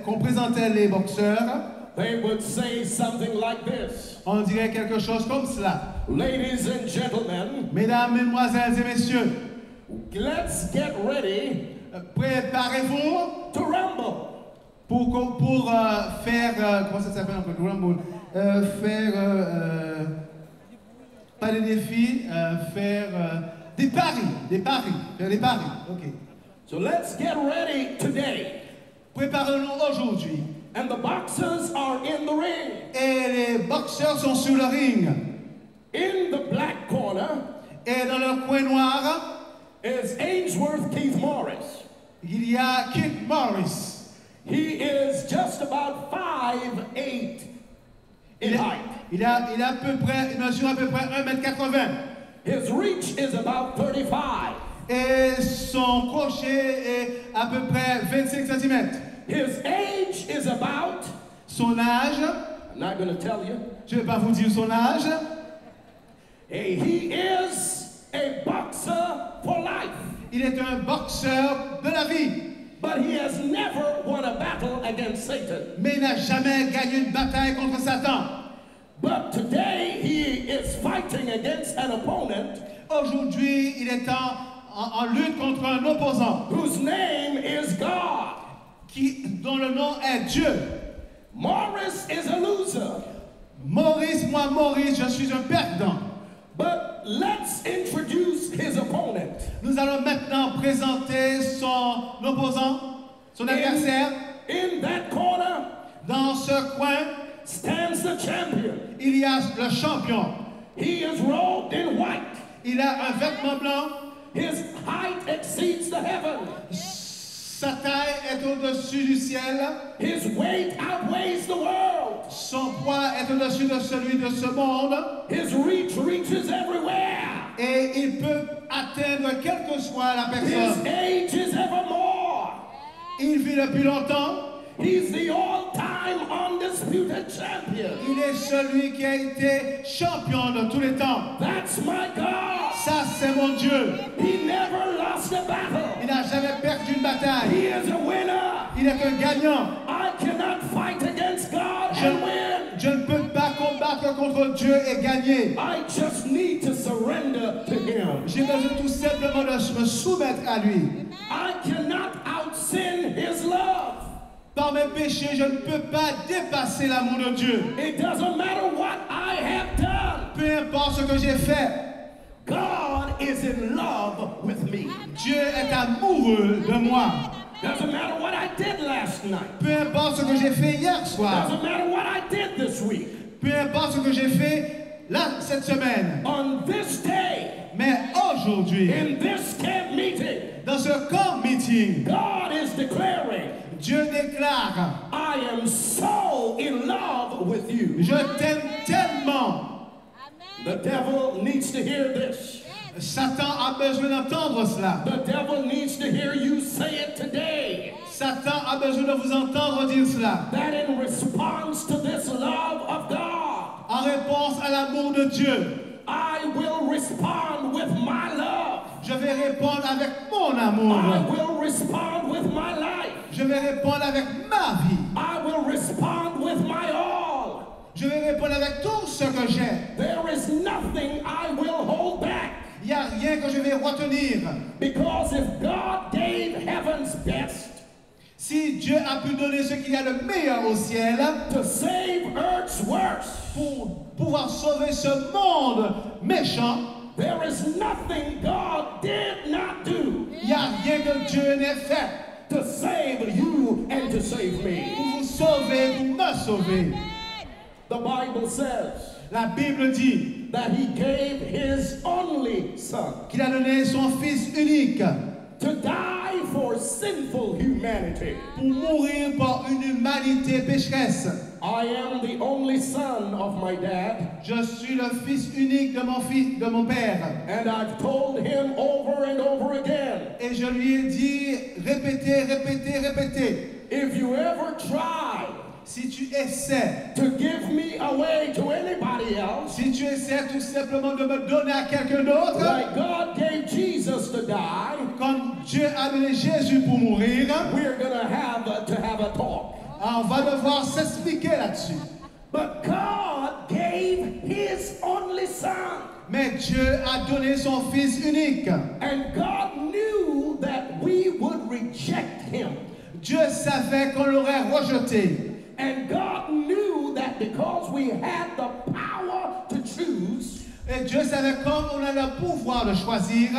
qu'on présentait les boxeurs, they would say something like this. on dirait quelque chose comme cela. Ladies and gentlemen, Mesdames, Mesdemoiselles et Messieurs, let's get ready préparez-vous to rumble. pour faire, comment ça s'appelle encore, Rumble, pas des défis, faire des paris, ok. So let's get ready today. Préparons-nous aujourd'hui. And the boxers are in the ring. Et les boxeurs sont sur le ring. In the black corner Et dans le coin noir, is Ainsworth Keith Morris. il y a Keith Morris. He is just about 5'8" in height. Il mesure à peu près 1m80. His reach is about 35. Et son crochet est à peu près 25 cm. His age is about, Son âge, I'm not going to tell you. je ne vais pas vous dire son âge. He is a boxer for life. Il est un boxeur de la vie. But he has never won a battle against Satan. Mais il n'a jamais gagné une bataille contre Satan. But today he is fighting against an opponent Aujourd'hui, il est en lutte contre un opposant whose name is God. dont le nom est Dieu. Morris is a loser. Maurice, je suis un perdant. But let's introduce his opponent. Nous allons maintenant présenter son opposant, son adversaire. In that corner Dans ce coin, stands the champion. il y a le champion. He is robed in white. Il a un vêtement blanc. His height exceeds the heaven. Sa taille est au-dessus du ciel. His weight outweighs the world. Son poids est au-dessus de celui de ce monde. His reach reaches everywhere. Et il peut atteindre quelle que soit la His personne. age is evermore. Il vit depuis longtemps. He's the all-time undisputed champion. Il est celui qui a été champion de tous les temps. That's my God. Ça, c'est mon Dieu. He never lost a battle. Il n'a jamais perdu une bataille. He is a winner. Il est un gagnant. I cannot fight against God and win. Je ne peux pas combattre contre Dieu et gagner. I just need to surrender to Him. J'ai besoin tout simplement de me soumettre à lui. I cannot out-sin His love. Par mes péchés, je ne peux pas dépasser l'amour de Dieu. It doesn't matter what I have done. Peu importe ce que j'ai fait, God is in love with me. Dieu est amoureux de moi. Doesn't matter what I did last night. Peu importe ce que j'ai fait hier soir. Doesn't matter what I did this week. Peu importe ce que j'ai fait là, cette semaine. On this day, Mais aujourd'hui, in this camp meeting, dans ce camp meeting, God is declaring, Dieu déclare, I am so in love with you. je t'aime tellement. The devil needs to hear this. Satan a besoin d'entendre cela. The devil needs to hear you say it today. Satan a besoin de vous entendre dire cela. That in response to this love of God, En réponse à l'amour de Dieu, I will respond with my love. je vais répondre avec mon amour. I will respond with my life. Je vais répondre avec ma vie. I will respond with my all. Je vais répondre avec tout ce que j'ai. There is nothing I will hold back. Il n'y a rien que je vais retenir. Because if God gave heaven's best Si Dieu a pu donner ce qu'il y a de meilleur au ciel to save earth's worst, pour pouvoir sauver ce monde méchant, there is nothing God did not do il n'y a rien que Dieu n'ait fait to save you and to save me. pour vous sauver, pour me sauver. The Bible says La Bible dit that He gave His only Son qu'il a donné son Fils unique to die for sinful humanity. pour mourir pour une humanité pécheresse. I am the only son of my dad, Je suis le fils unique de mon père. and I've told him over and over again, Et je lui ai dit, répétez, répétez, répétez. if you ever try Si tu essaies, to give me away to anybody else, si tu essaies tout simplement de me donner à quelqu'un d'autre, like God gave Jesus to die, comme Dieu a donné Jésus pour mourir, we're going to have a talk. on va devoir s'expliquer là-dessus. But God gave His only Son, Mais Dieu a donné son Fils unique. and God knew that we would reject Him. Dieu savait qu'on l'aurait rejeté. And God knew that because we had the power to choose, Et Dieu savait comme on a le pouvoir de choisir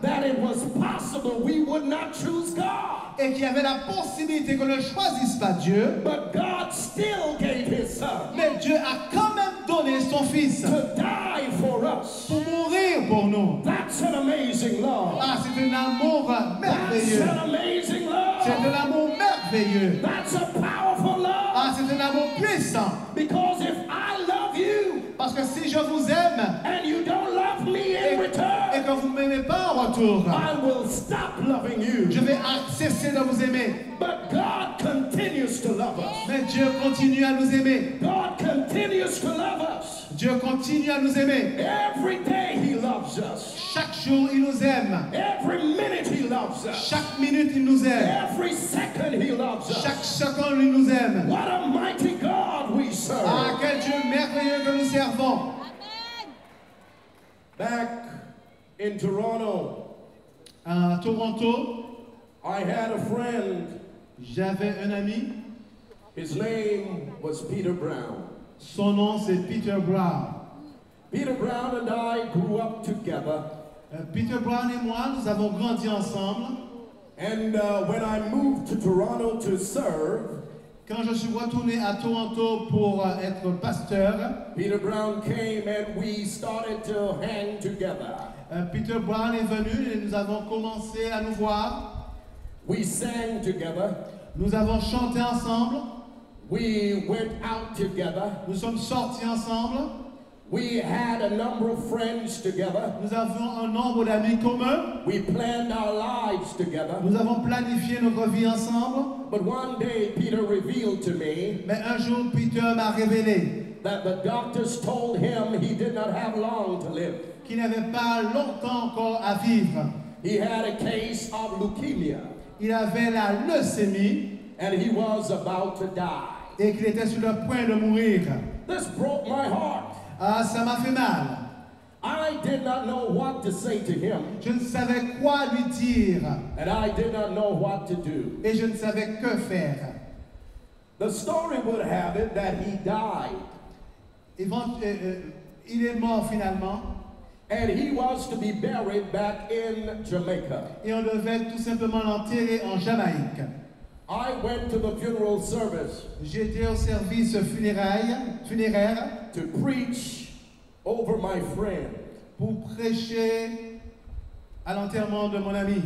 that it was possible we would not choose God. et qu'il y avait la possibilité qu'on ne choisisse pas Dieu. But God still gave his son Mais Dieu a quand même donné son Fils to die for us. pour mourir pour nous. That's an amazing love. Ah, c'est un amour That's merveilleux. an amazing C'est un love. amour merveilleux. That's a powerful love. Ah, c'est un amour puissant. Because if I love you Parce que si je vous aime and you don't love me in et return, que vous ne m'aimez pas en retour, I will stop loving you. je vais cesser de vous aimer. But God continues to love us. Mais Dieu continue à nous aimer. God continues to love us. Dieu continue à nous aimer. Every day he loves us. Chaque jour, il nous aime. Every minute he loves us. Chaque minute, il nous aime. Every second he loves us. Chaque seconde, il nous aime. What a mighty God we Ah, serve. quel Dieu merveilleux que nous servons. Back in Toronto, À Toronto, I had a friend. j'avais un ami. His name was Peter Brown. Son nom, c'est Peter Brown. Peter Brown and I grew up together. Peter Brown et moi, nous avons grandi ensemble. And when I moved to Toronto to serve, Quand je suis retourné à Toronto pour être pasteur, Peter Brown came and we started to hang together. Peter Brown est venu et nous avons commencé à nous voir. We sang together. Nous avons chanté ensemble. We went out together. Nous sommes sortis ensemble. We had a number of friends together. Nous avons un nombre d'amis communs. We planned our lives together. Nous avons planifié notre vie ensemble. But one day Peter revealed to me Mais un jour, Peter m'a révélé that the doctors told him he did not have long to live. qu'il n'avait pas longtemps encore à vivre. He had a case of leukemia Il avait la leucémie and he was about to die. et qu'il était sur le point de mourir. This broke my heart. Ah, ça m'a fait mal. I did not know what to say to him, Je ne savais quoi lui dire and I did not know what to do. et je ne savais que faire. The story would have it that he died, Il est mort finalement and he was to be buried back in Jamaica. et on devait tout simplement l'enterrer en Jamaïque. I went to the funeral service J'étais au service funéraire to preach over my friend. pour prêcher à l'enterrement de mon ami.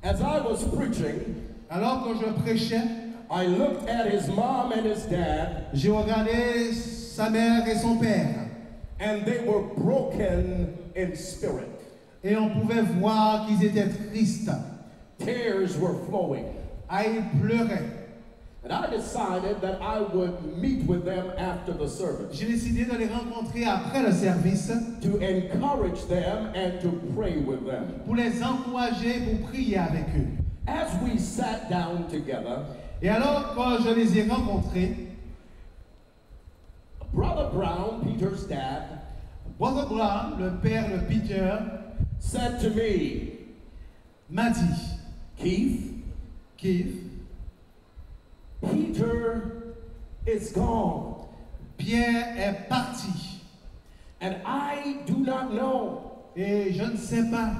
As I was preaching, Alors que je prêchais, I looked at his mom and his dad, j'ai regardé sa mère et son père and they were broken in spirit. et on pouvait voir qu'ils étaient tristes. Tears were flowing. Ah, ils pleuraient. And I decided that I would meet with them after the service J'ai décidé de les rencontrer après le service to encourage them and to pray with them. pour les encourager, pour prier avec eux. As we sat down together, Et alors, quand je les ai rencontrés, Brother Brown, Peter's dad, Brother Brown, le père de Peter, said to me, m'a dit, Keith, Keith, Peter is gone, Pierre est parti. and I do not know Et je ne sais pas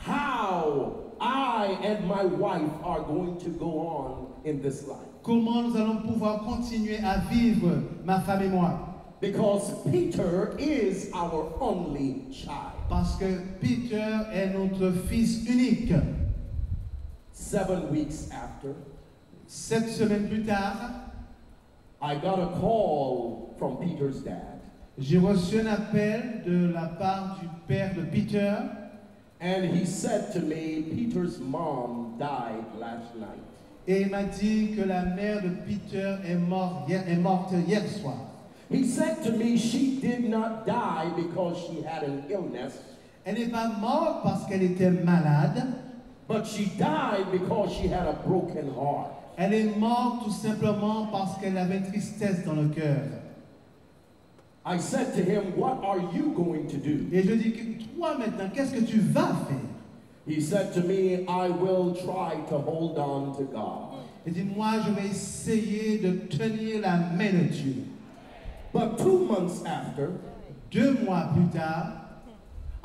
how I and my wife are going to go on in this life. comment nous allons pouvoir continuer à vivre, ma femme et moi. Because Peter is our only child. Parce que Peter est notre fils unique. 7 weeks after, 7 semaines plus tard, I got a call from Peter's dad, j'ai reçu un appel de la part du père de Peter and he said to me, Peter's mom died last night. et il m'a dit que la mère de Peter est morte hier soir. He said to me she did not die because she had an illness, Elle n'est pas morte parce qu'elle était malade, but she died because she had a broken heart. elle est morte tout simplement parce qu'elle avait une tristesse dans le cœur. I said to him, what are you going to do? Et je dis, toi maintenant, qu'est-ce que tu vas faire? He said to me, I will try to hold on to God. Il dit, moi, je vais essayer de tenir la main de Dieu. But 2 months after, 2 mois plus tard,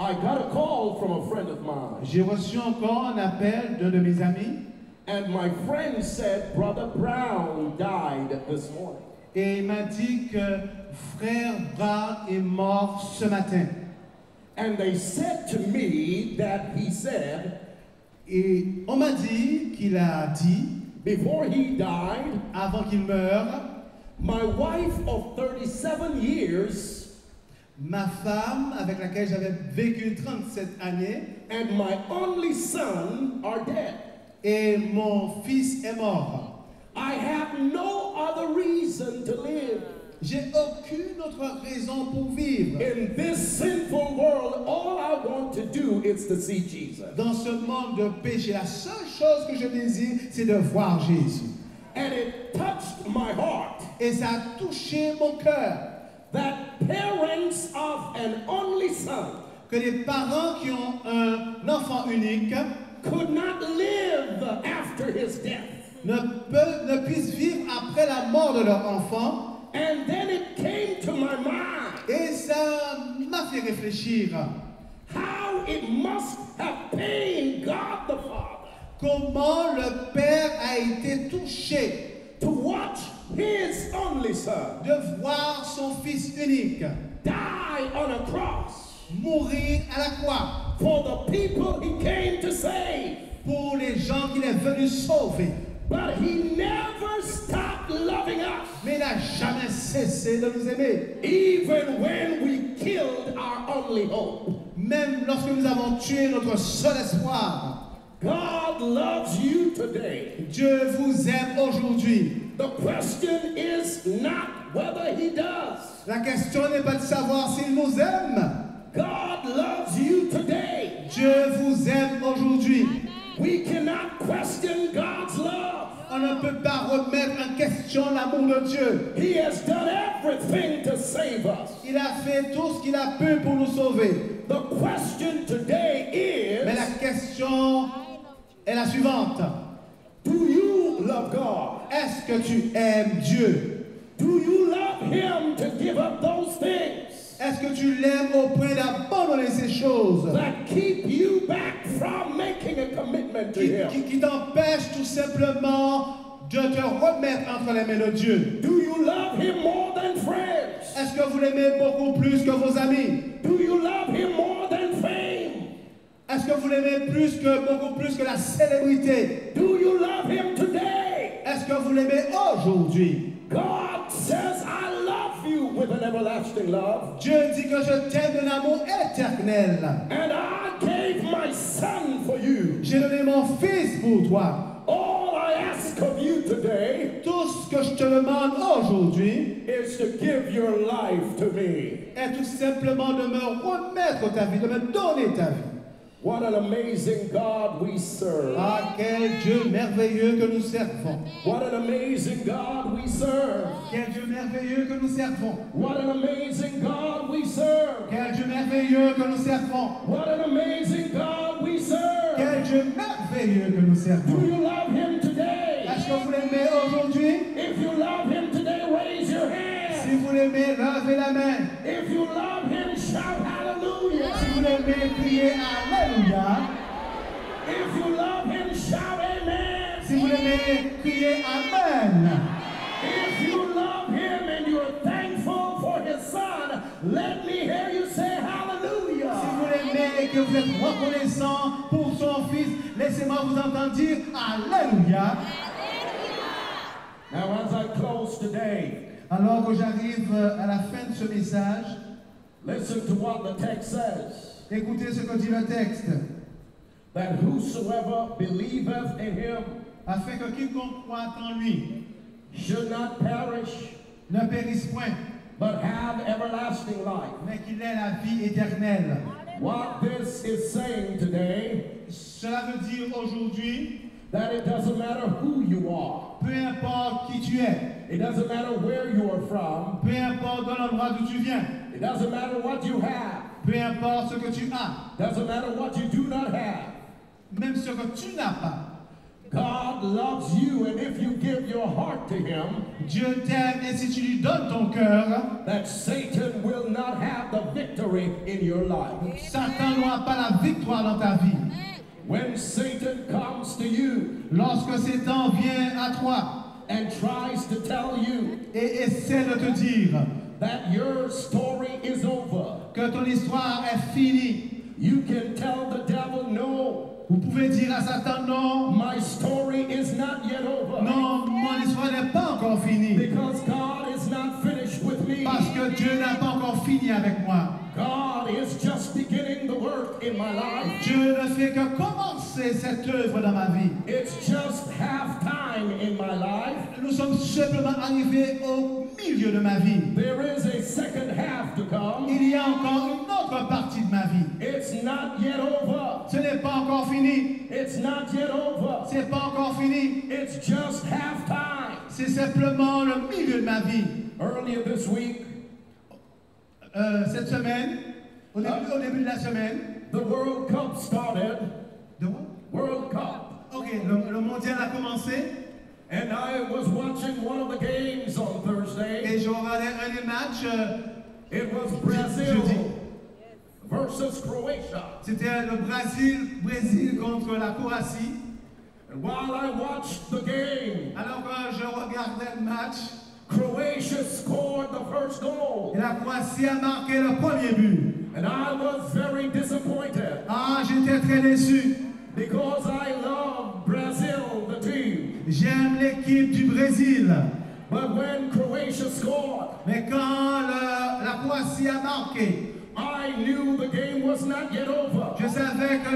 I got a call from a friend of mine. j'ai reçu encore un appel d'un de mes amis. And my friend said, Brother Brown died this morning. Et il m'a dit que frère Brown est mort ce matin. And they said to me that he said, Et on m'a dit qu'il a dit, before he died, avant qu'il meure, my wife of 37 years ma femme avec laquelle j'avais vécu 37 années and my only son are dead. et mon fils est mort. I have no other reason to live. J'ai aucune autre raison pour vivre. In this sinful world, all I want to do is to see Jesus. Dans ce monde de péché, la seule chose que je désire, c'est de voir Jésus. And it touched my heart Et ça a touché mon cœur that parents of an only son que les parents qui ont un enfant unique could not live after his death. ne puissent vivre après la mort de leur enfant. And then it came to my mind Et ça m'a fait réfléchir. how it must have pained God the Father Comment le Père a été touché to watch his only son de voir son Fils unique die on a cross mourir à la croix for the people he came to save. pour les gens qu'il est venu sauver. But he never stopped loving us, Mais il n'a jamais cessé de nous aimer. even when we killed our only hope. Même lorsque nous avons tué notre seul espoir. God loves you today. Dieu vous aime aujourd'hui. The question is not whether he does. La question n'est pas de savoir s'il nous aime. God loves you today. Dieu vous aime aujourd'hui. We cannot question God's love. On ne peut pas remettre en question l'amour de Dieu. He has done everything to save us. Il a fait tout ce qu'il a pu pour nous sauver. The question today Mais la is, question est la suivante. do you love God? Est-ce que tu aimes Dieu? Do you love him to give up those things Est-ce que tu l'aimes au point d'abandonner ces choses that keep you back from making a commitment to him? qui t'empêchent tout simplement de te remettre entre les mains de Dieu? Do you love him more than friends? Est-ce que vous l'aimez beaucoup plus que vos amis? Do you love him more than fame? Est-ce que vous l'aimez beaucoup plus que la célébrité? Do you love him today? Est-ce que vous l'aimez aujourd'hui? God says, I love you with an everlasting love. Dieu dit que je t'aime d'un amour éternel. And I gave my son for you. J'ai donné mon fils pour toi. All I ask of you today Tout ce que je te demande aujourd'hui is to give your life to me. est tout simplement de me remettre ta vie, de me donner ta vie. What an amazing God we serve. Ah, quel Dieu merveilleux que nous servons. What an amazing God we serve. Quel Dieu merveilleux que nous servons. What an amazing God we serve. Quel Dieu merveilleux que nous servons. What an amazing God we serve. Quel Dieu merveilleux que nous Do servons. you love him today? Est-ce que vous l'aimez aujourd'hui? If you love him today, raise your Si hand. vous l'aimez, levez la main. If you love him, shout hallelujah. Si vous l'aimez, criez Alléluia. If you love him, shout amen. Si vous l'aimez, criez Amen. If you love him and you're thankful for his son, let me hear you say Si hallelujah. vous l'aimez et que vous êtes reconnaissant pour son fils, laissez-moi vous entendre dire Alléluia. Now, as I close today, Alors que j'arrive à la fin de ce message, listen to what the text says. écoutez ce que dit le texte. That whosoever believeth in him Afin que quiconque croit en lui should not perish, ne périsse point, but have everlasting life. mais qu'il ait la vie éternelle. What this is saying today, Cela veut dire aujourd'hui, that it doesn't matter who you are. peu importe qui tu es, It doesn't matter where you are from. peu importe de l'endroit d'où tu viens, It doesn't matter what you have. peu importe ce que tu as, Doesn't matter what you do not have. même ce que tu n'as pas, God loves you, and if you give your heart to Him, Dieu t'aime et si tu lui donnes ton cœur, that Satan will not have the victory in your life. Satan n'aura pas la victoire dans ta vie. When Satan comes to you Lorsque Satan vient à toi and tries to tell you et essaie de te dire that your story is over, que ton histoire est finie, you can tell the devil, no, vous pouvez dire à Satan, non, my story is not yet over. non, mon histoire n'est pas encore finie. Because God is not finished with me. Parce que Dieu n'a pas encore fini avec moi. God is just beginning the work in my life. Dieu ne fait que commencer cette œuvre dans ma vie. It's just half time in my life. Nous sommes simplement arrivés au milieu de ma vie. There is a second half to come. Il y a encore une autre partie de ma vie. It's not yet over. Ce n'est pas encore fini. It's not yet over. C'est pas encore fini. It's just half time. C'est simplement le milieu de ma vie. Earlier this week, Cette semaine, au début de la semaine, the World Cup started. de quoi? World Cup. Ok, le mondial a commencé And I was watching one of the games on Thursday. et je regardais un des matchs. It was Jeudi. Brazil versus Croatia. C'était le Brésil contre la Croatie. And while I watched the game, Alors que je regardais le match, Croatia scored the first goal. la Croatie a marqué le premier but. And I was very disappointed Ah, j'étais très déçu. because I love Brazil, the team. J'aime l'équipe du Brésil. But when Croatia scored, Mais quand la Croatie a marqué, I knew the game was not yet over. je savais que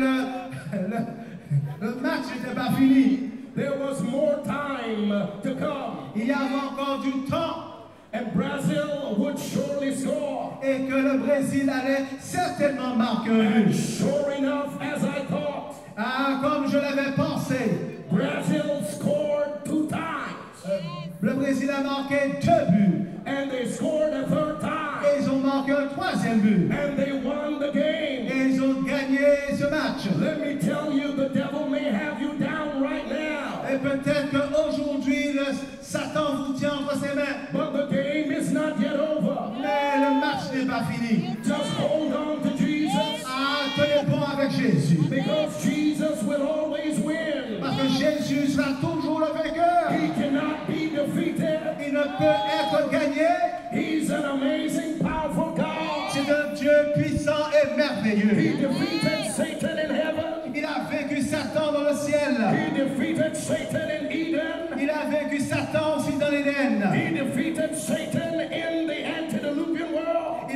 le match n'était pas fini. There was more time to come. Il y avait encore du temps And Brazil would surely score. et que le Brésil allait certainement marquer un And but. sure enough, as I thought, Ah, comme je l'avais pensé, Brazil scored 2 times. le Brésil a marqué 2 buts. And they scored a 3rd time. Et ils ont marqué un 3e but. And they won the game. Et ils ont gagné ce match. Let me tell you, the devil may have you down right now. Et peut-être qu'aujourd'hui, Satan vous tient entre ses mains. But the game is not yet over. Mais le match n'est pas fini. Just hold on to Jesus. Ah, tenez bon avec Jésus. Because Jesus will always win. Parce que Jésus sera toujours le vainqueur. He cannot be defeated. Il ne peut être gagné. He's an amazing, powerful God. C'est un Dieu puissant et He merveilleux. defeated Satan in heaven. Il a vaincu Satan dans le ciel. He defeated Satan in Eden. Il a vaincu Satan aussi dans l'Éden. He defeated Satan in the antediluvian world.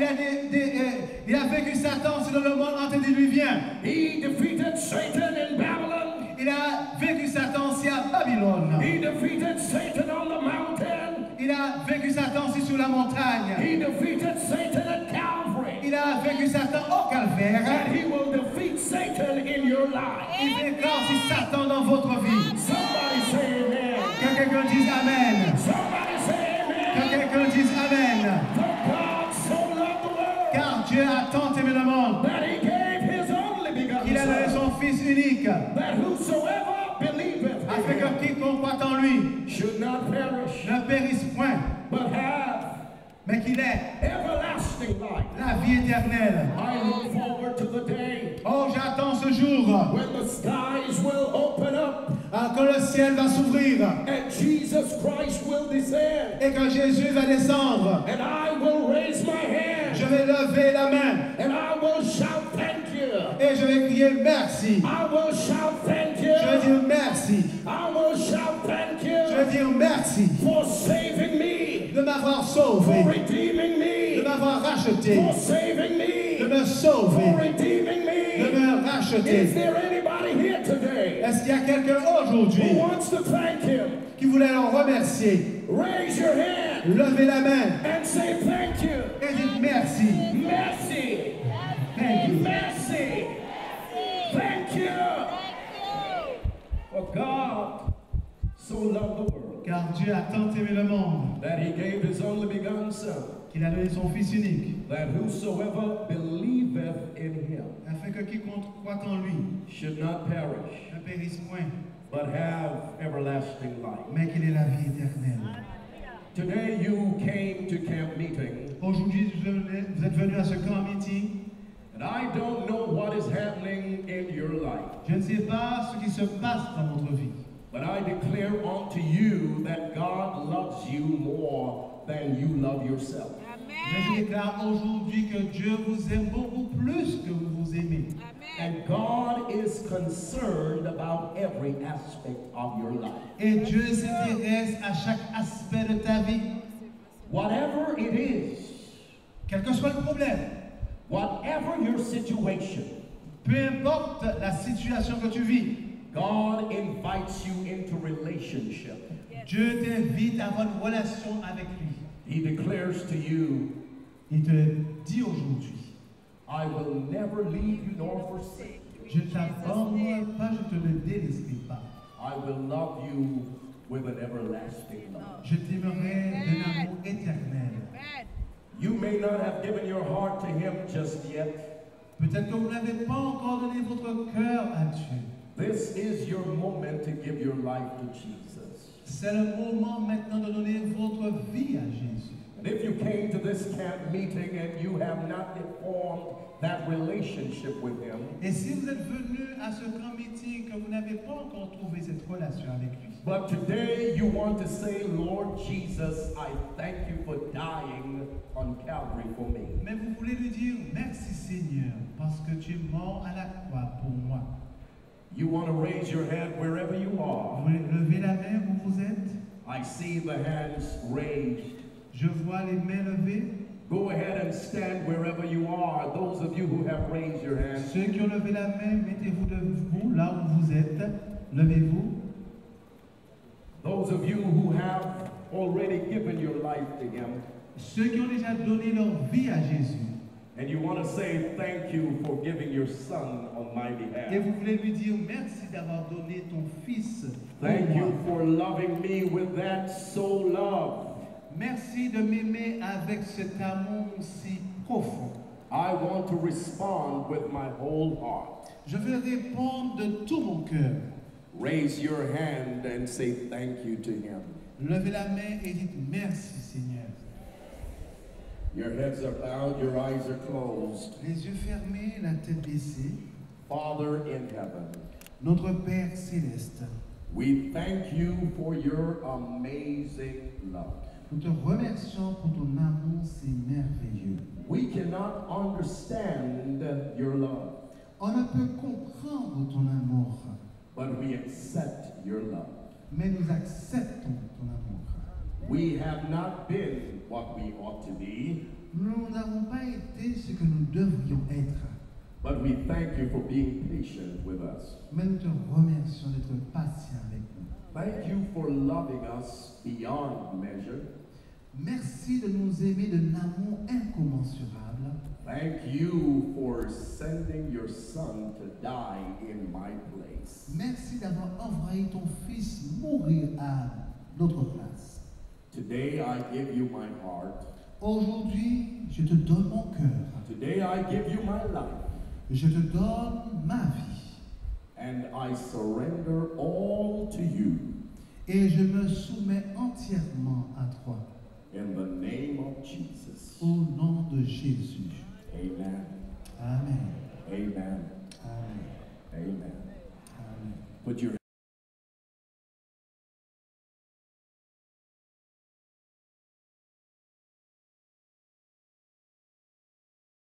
Il a vaincu Satan aussi dans le monde antédiluvien. He defeated Satan in Babylon. Il a vaincu Satan aussi à Babylone. He defeated Satan on the mountain. Il a vaincu Satan aussi sur la montagne. He defeated Satan at Calvary. Il a vaincu Satan au calvaire. And he will defeat Satan in your life. Il vaincra aussi Satan dans votre vie. Somebody say amen. Que quelqu'un dise Amen. Somebody say Que amen. quelqu'un dise Amen. For God so loved the world Car Dieu a tant aimé le monde that he gave his only begotten qu'il a donné Son, son Fils unique, that whosoever believeth afin in que him quiconque croit en lui should not perish, ne périsse point, but have mais qu'il ait everlasting life. la vie éternelle. I look forward to the day Oh, j'attends ce jour when the skies will open up que le ciel va s'ouvrir and Jesus Christ will descend, et que Jésus va descendre. and I will raise my hand Je vais lever la main and I will shout thank you. et je vais crier merci. I will shout thank you. Je vais dire merci. I will shout thank Je you vais dire merci for saving me, de m'avoir for sauvé, redeeming de me, m'avoir racheté, for saving de me, me for sauver, redeeming de me. me Is racheter. there anybody here today Est-ce qu'il y a quelqu'un who aujourd'hui wants to thank him? qui voulait le remercier? Raise your hand Levez la main and say thank you. et dites merci. Merci. Thank you. Merci. Thank you. For God so loved the world Car Dieu a tant aimé le monde that he gave his only begotten Son, qu'il a donné son Fils unique, that whosoever believeth in him afin que quiconque croit en lui should not perish, ne périsse point, but have everlasting life. mais qu'il ait la vie éternelle. Today you came to camp meeting, Aujourd'hui, vous êtes venus à ce camp meeting. and I don't know what is happening in your life, Je ne sais pas ce qui se passe dans votre vie, but I declare unto you that God loves you more than you love yourself. mais je déclare aujourd'hui que Dieu vous aime beaucoup plus que vous vous aimez. And God is concerned about every aspect of your life. Et Dieu s'intéresse à chaque aspect de ta vie. Whatever it is, Quel que soit le problème, whatever your situation, peu importe la situation que tu vis, God invites you into relationship. Dieu t'invite à avoir une relation avec lui. He declares to you, Il te dit aujourd'hui, I will never leave you nor forsake you. je ne t'abandonnerai pas, je ne te délaisserai pas. I will love you with an everlasting love. Je t'aimerai d'un amour éternel. You may not have given your heart to Him just yet. Peut-être que vous n'avez pas encore donné votre cœur à Dieu. This is your moment to give your life to Jesus. C'est le moment maintenant de donner votre vie à Jésus. And if you came to this camp meeting and you have not formed that relationship with Him, Et si vous êtes venu à ce grand meeting que vous n'avez pas encore trouvé cette relation avec lui, but today you want to say, Lord Jesus, I thank you for dying on Calvary for me. mais vous voulez lui dire merci Seigneur parce que tu es mort à la croix pour moi. You want to raise your hand wherever you Vous are. voulez lever la main où vous êtes? I see the hands raised. Je vois les mains levées. Go ahead and stand wherever you are. Those of you who have raised your hands. Ceux qui ont levé la main, mettez-vous debout là où vous êtes. Levez-vous. Those of you who have already given your life to Him. Ceux qui ont déjà donné leur vie à Jésus. And you want to say thank you for giving your son on my Et behalf. vous voulez lui dire merci d'avoir donné ton fils. pour Thank moi. you for loving me with that soul love. Merci de m'aimer avec cet amour si profond. I want to respond with my whole heart. Je veux répondre de tout mon cœur. Raise your hand and say thank you to Him. Levez la main et dites merci Seigneur. Your heads are bowed, your eyes are closed. Les yeux fermés, la tête baissée. Father in heaven, Notre Père céleste, we thank you for your amazing love. nous te remercions pour ton amour si merveilleux. We cannot understand your love, On ne peut comprendre ton amour, but we accept your love. mais nous acceptons ton amour. We have not been what we ought to be, Nous n'avons pas été ce que nous devrions être, but we thank you for being patient with us. mais nous te remercions d'être patient avec nous. Thank you for loving us beyond measure. Merci de nous aimer d'un amour incommensurable. Thank you for sending your son to die in my place. Merci d'avoir envoyé ton Fils mourir à notre place. Today I give you my heart. Aujourd'hui, je te donne mon cœur. Today I give you my life. Je te donne ma vie. And I surrender all to you. Et je me soumets entièrement à toi. In the name of Jesus. Au nom de Jésus. Amen. Amen. Amen. Amen. Amen. Amen. Put your